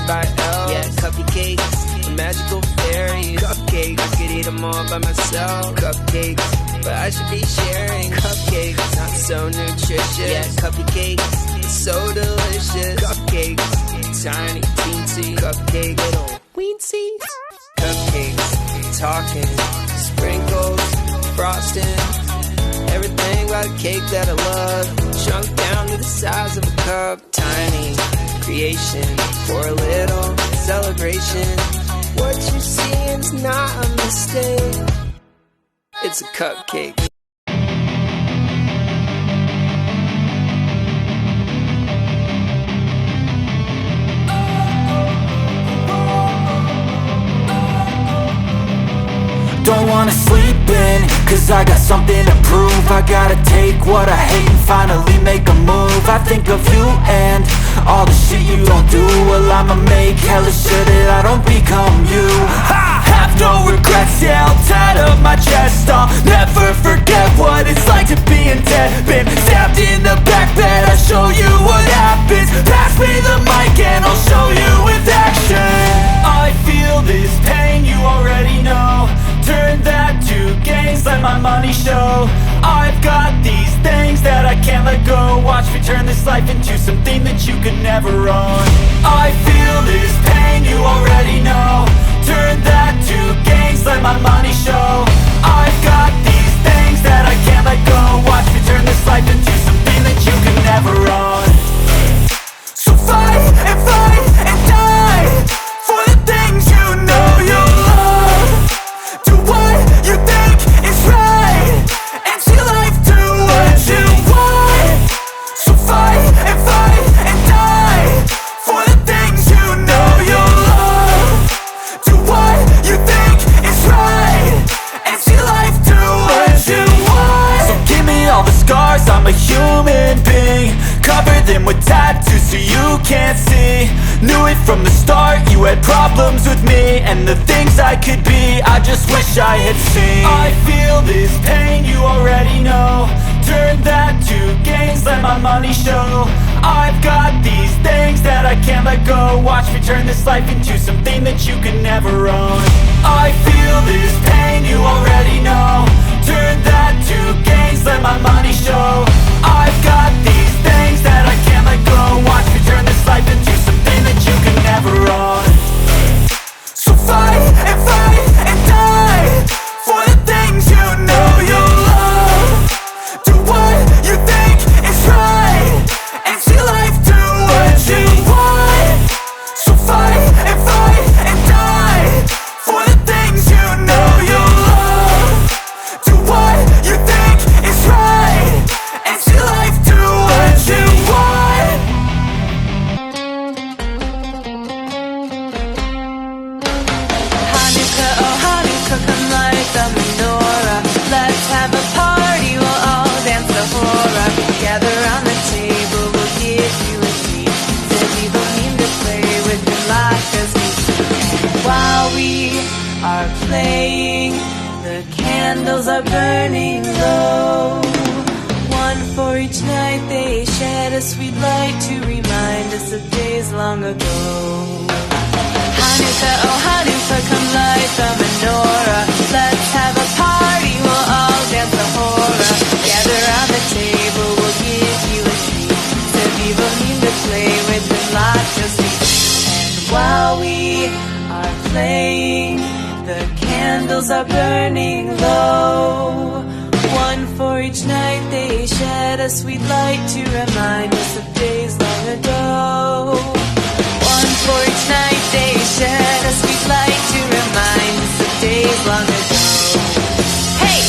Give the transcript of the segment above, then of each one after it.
by elves. Yeah, cupcakes, a magical fairy. Cupcakes, I could eat them all by myself. Cupcakes, but I should be sharing. Cupcakes, not so nutritious. Yeah, cupcakes, so delicious. Cupcakes, tiny, teensy. Cupcake, little weensy. Cupcakes, talking, sprinkles, frosting. Everything about a cake that I love, shrunk down to the size of a cup. Tiny creation for a little celebration. What you're seeing's not a mistake. It's a cupcake. Don't wanna sleep in, cause I got something to prove. I gotta take what I hate and finally make a move. I think of you and all the shit you don't do. Well, I'ma make hella sure that I don't become you. I have no regrets, yeah, I'll tattle my chest. I'll never forget what it's like to be in debt. Been stabbed in the back bed, I'll show you what happens. Pass me the mic and I'll show you with action. I feel this pain, you already know. Turn that to gains, let my money show. I've got these things that I can't let go. Watch me turn this life into something that you could never own. I feel this pain, you already know. Turn that to gains, let my money show. I've got these things that I can't let go. Watch me turn this life into something that you could never own. So fight and die for the things you know you love. Do what you think is right and see life do what you want. So fight and die for the things you know you love. Do what you think is right and see life do what you want. So give me all the scars, I'm a human being. Cover them with tattoos so you can't see. Knew it from the start, you had problems with me and the things I could be, I just wish I had seen. I feel this pain, you already know. Turn that to gains, let my money show. I've got these things that I can't let go. Watch me turn this life into something that you can never own. I feel this pain, you already know. Turn that to gains, let my money show. I've got these things that I can't let go. Watch me turn this life into something that you can never own. So fight and die for the things you know you love. Do what you think is right and see life do what you want. So fight and die for the things you know you love. Do what you think is right and see life do what you want. Hanukkah, oh Hanukkah, come light the menorah. Let's have a party, we'll all dance the hora. Gather round the table, we'll give you a treat. Says you don't need to play with your life as we see. And while we are playing, the candles are burning low. One for each night they shed a sweet light to remind us of days long ago. Hanukkah, oh Hanukkah, come light the menorah. Let's have a party, we'll all dance the hora. Gather round the table, we'll give you a treat. Said we will need to play with the light just we. And while we are playing, the candles are burning low. One for each night they shed a sweet light to remind us of days long ago. One for each night they shed a sweet light to remind us of days long ago. Hey!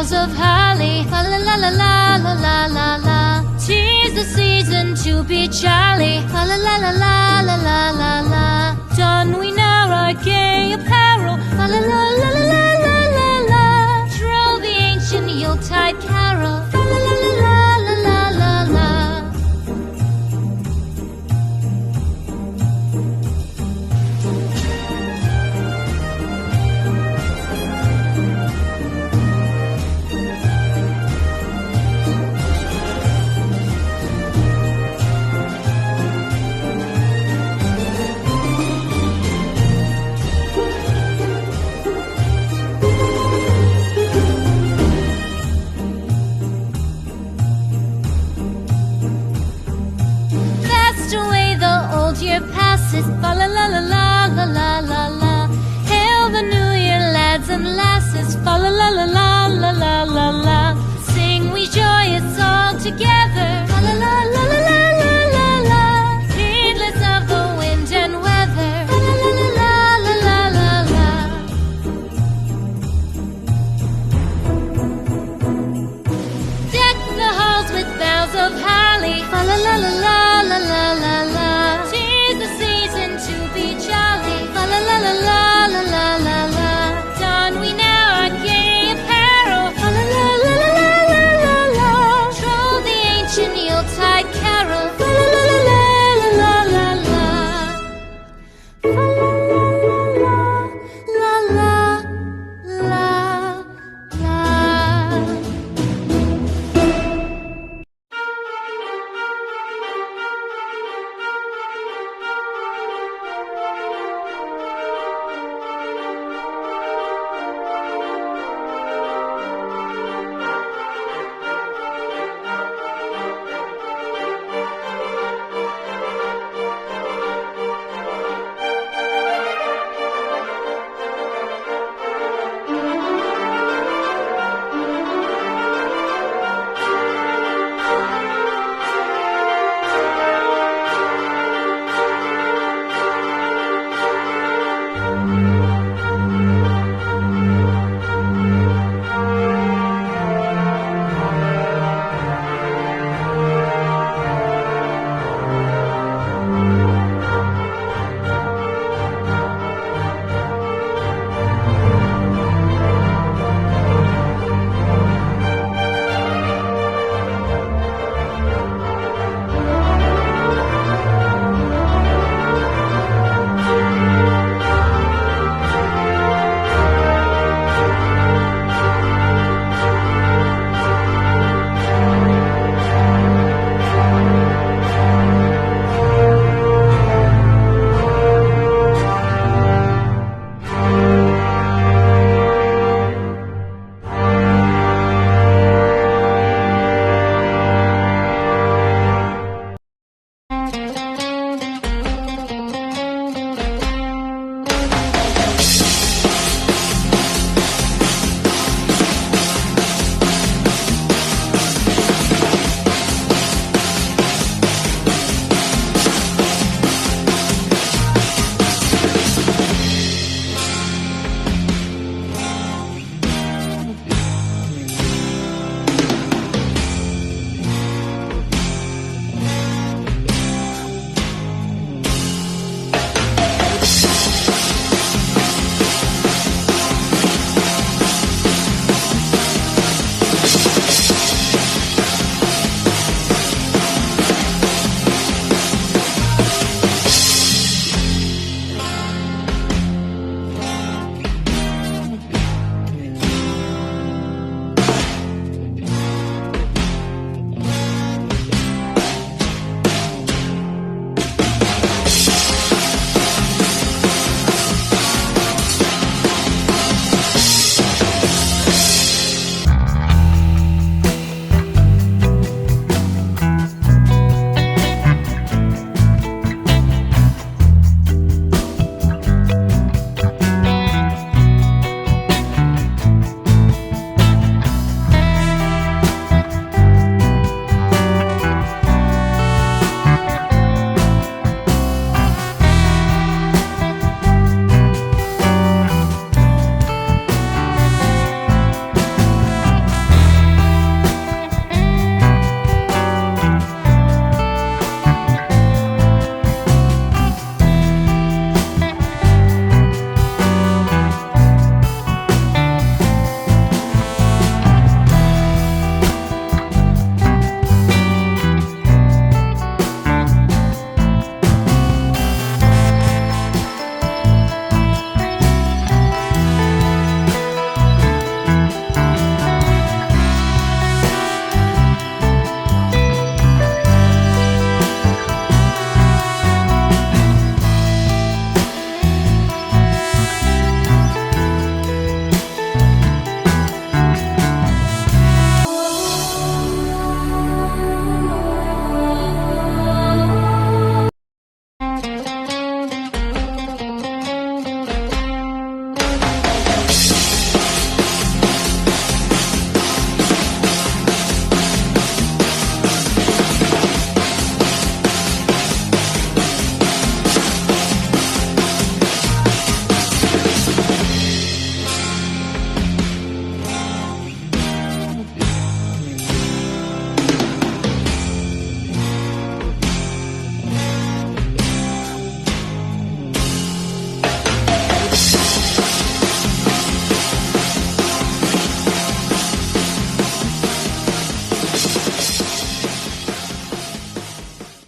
boughs of holly. La la la la la la la la la. 'Tis the season to be jolly. La la la la la la la la la.